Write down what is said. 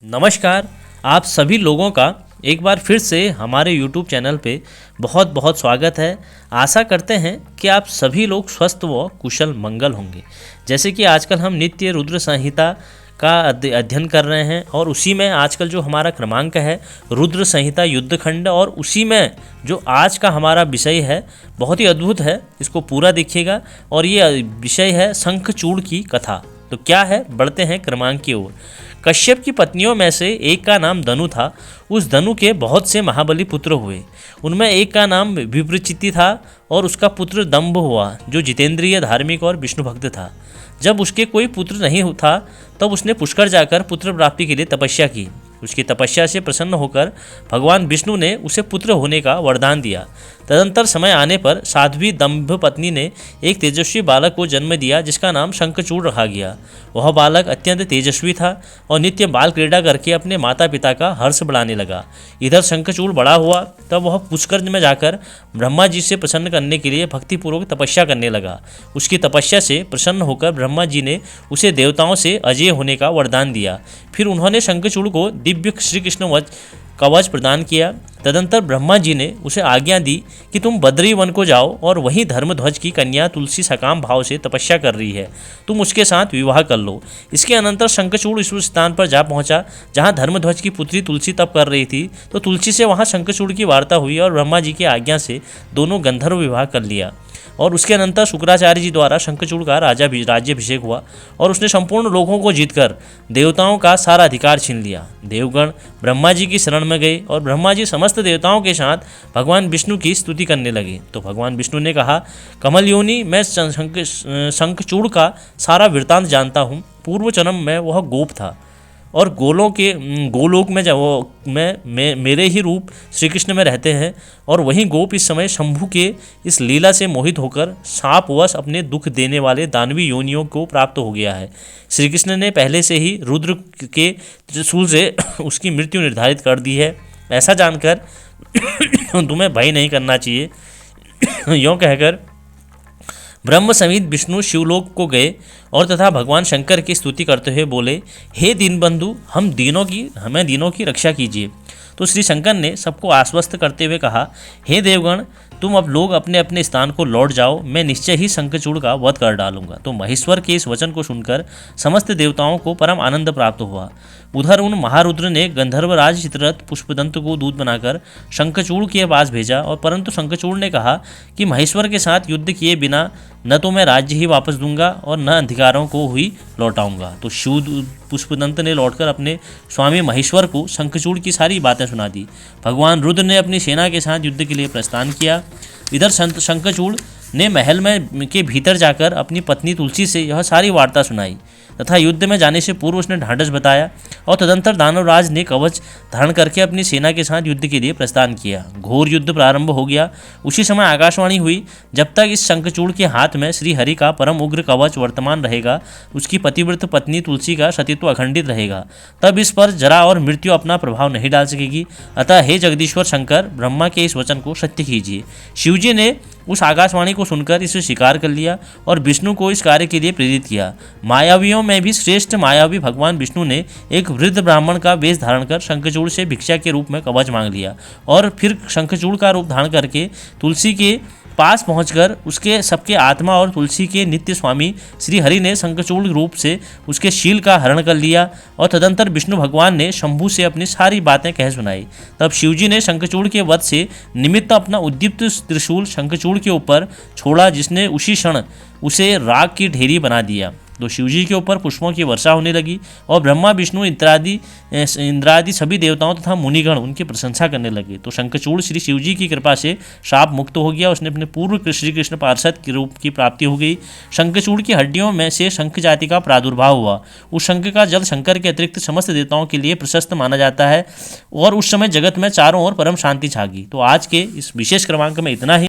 नमस्कार। आप सभी लोगों का एक बार फिर से हमारे YouTube चैनल पे बहुत बहुत स्वागत है। आशा करते हैं कि आप सभी लोग स्वस्थ व कुशल मंगल होंगे। जैसे कि आजकल हम नित्य रुद्र संहिता का अध्ययन कर रहे हैं और उसी में आजकल जो हमारा क्रमांक है रुद्र संहिता युद्धखंड, और उसी में जो आज का हमारा विषय है बहुत ही अद्भुत है, इसको पूरा देखिएगा। और ये विषय है शंखचूड़ की कथा। तो क्या है, बढ़ते हैं क्रमांक की ओर। कश्यप की पत्नियों में से एक का नाम धनु था। उस धनु के बहुत से महाबली पुत्र हुए। उनमें एक का नाम विप्रचिति था और उसका पुत्र दंभ हुआ, जो जितेंद्रिय, धार्मिक और विष्णु भक्त था। जब उसके कोई पुत्र नहीं था तब उसने पुष्कर जाकर पुत्र प्राप्ति के लिए तपस्या की। उसकी तपस्या से प्रसन्न होकर भगवान विष्णु ने उसे पुत्र होने का वरदान दिया। तदंतर समय आने पर साध्वी दंभ पत्नी ने एक तेजस्वी बालक को जन्म दिया, जिसका नाम शंखचूड़ रखा गया। वह बालक अत्यंत तेजस्वी था और नित्य बाल क्रीड़ा करके अपने माता पिता का हर्ष बढ़ाने लगा। इधर शंखचूड़ बड़ा हुआ तब वह पुष्कर में जाकर ब्रह्मा जी से प्रसन्न करने के लिए भक्तिपूर्वक तपस्या करने लगा। उसकी तपस्या से प्रसन्न होकर ब्रह्मा जी ने उसे देवताओं से अजय होने का वरदान दिया। फिर उन्होंने शंखचूड़ को दिव्य श्री कृष्ण कवच प्रदान किया। तदंतर ब्रह्मा जी ने उसे आज्ञा दी कि तुम बद्री वन को जाओ और वहीं धर्मध्वज की कन्या तुलसी सकाम भाव से तपस्या कर रही है, तुम उसके साथ विवाह कर लो। इसके अनंतर शंखचूड़ इस स्थान पर जा पहुंचा जहां धर्मध्वज की पुत्री तुलसी तप कर रही थी। तो तुलसी से वहां शंखचूड़ की वार्ता हुई और ब्रह्मा जी की आज्ञा से दोनों गंधर्व विवाह कर लिया। और उसके अनंतर शुक्राचार्य जी द्वारा शंखचूड़ का राज्याभिषेक हुआ और उसने संपूर्ण लोगों को जीतकर देवताओं का सारा अधिकार छीन लिया। देवगण ब्रह्मा जी की शरण में गए और ब्रह्मा जी समस्त देवताओं के साथ भगवान विष्णु की स्तुति करने लगे। तो भगवान विष्णु ने कहा, कमल योनि, मैं शंखचूड़ का सारा वृत्तांत जानता हूँ। पूर्व जन्म में वह गोप था और गोलोक में जब मेरे ही रूप श्री कृष्ण में रहते हैं, और वहीं गोप इस समय शंभु के इस लीला से मोहित होकर शापवश अपने दुख देने वाले दानवी योनियों को प्राप्त हो गया है। श्री कृष्ण ने पहले से ही रुद्र के त्रिशूल से उसकी मृत्यु निर्धारित कर दी है। ऐसा जानकर तुम्हें भय नहीं करना चाहिए। यों कहकर ब्रह्म समेत विष्णु शिवलोक को गए और तथा भगवान शंकर की स्तुति करते हुए बोले, हे दीनबंधु, हमें दीनों की रक्षा कीजिए। तो श्री शंकर ने सबको आश्वस्त करते हुए कहा, हे देवगण, तुम अब लोग अपने अपने स्थान को लौट जाओ, मैं निश्चय ही शंखचूड़ का वध कर डालूंगा। तो महेश्वर के इस वचन को सुनकर समस्त देवताओं को परम आनंद प्राप्त हुआ। उधर उन महारुद्र ने गंधर्वराज चित्ररथ पुष्पदंत को दूत बनाकर शंखचूड़ के पास भेजा, और परंतु शंखचूड़ ने कहा कि महेश्वर के साथ युद्ध किए बिना न तो मैं राज्य ही वापस दूंगा और न अधिकारों को ही लौटाऊंगा। तो शिव पुष्पदंत ने लौटकर अपने स्वामी महेश्वर को शंखचूड़ की सारी बातें सुना दी। भगवान रुद्र ने अपनी सेना के साथ युद्ध के लिए प्रस्थान किया। इधर शंखचूड़ ने महल में के भीतर जाकर अपनी पत्नी तुलसी से यह सारी वार्ता सुनाई तथा युद्ध में जाने से पूर्व उसने ढांढस बताया, और तदंतर दानवराज ने कवच धारण करके अपनी सेना के साथ युद्ध के लिए प्रस्थान किया। घोर युद्ध प्रारंभ हो गया। उसी समय आकाशवाणी हुई, जब तक इस शंखचूड़ के हाथ में श्री हरि का परम उग्र कवच वर्तमान रहेगा, उसकी पतिव्रत पत्नी तुलसी का सतीत्व अखंडित रहेगा, तब इस पर जरा और मृत्यु अपना प्रभाव नहीं डाल सकेगी। अतः हे जगदीश्वर शंकर, ब्रह्मा के इस वचन को सत्य कीजिए। शिवजी ने उस आकाशवाणी को सुनकर इसे स्वीकार कर लिया और विष्णु को इस कार्य के लिए प्रेरित किया। मायावियों में भी श्रेष्ठ मायावी भगवान विष्णु ने एक वृद्ध ब्राह्मण का वेश धारण कर शंखचूड़ से भिक्षा के रूप में कवच मांग लिया, और फिर शंखचूड़ का रूप धारण करके तुलसी के पास पहुंचकर उसके सबके आत्मा और तुलसी के नित्य स्वामी श्री हरि ने शंखचूड़ रूप से उसके शील का हरण कर लिया, और तदंतर विष्णु भगवान ने शंभु से अपनी सारी बातें कह सुनाई। तब शिवजी ने शंखचूड़ के वध से निमित्त अपना उद्दीप्त त्रिशूल शंखचूड़ के ऊपर छोड़ा, जिसने उसी क्षण उसे राख की ढेरी बना दिया। तो शिवजी के ऊपर पुष्पों की वर्षा होने लगी और ब्रह्मा विष्णु इंद्रादि सभी देवताओं तथा मुनिगण उनकी प्रशंसा करने लगे। तो शंखचूड़ श्री शिवजी की कृपा से शाप मुक्त हो गया। उसने अपने पूर्व श्री कृष्ण पार्षद के रूप की प्राप्ति हो गई। शंखचूड़ की हड्डियों में से शंख जाति का प्रादुर्भाव हुआ। उस शंख का जल शंकर के अतिरिक्त समस्त देवताओं के लिए प्रशस्त माना जाता है, और उस समय जगत में चारों ओर परम शांति छा गई। तो आज के इस विशेष क्रमांक में इतना ही।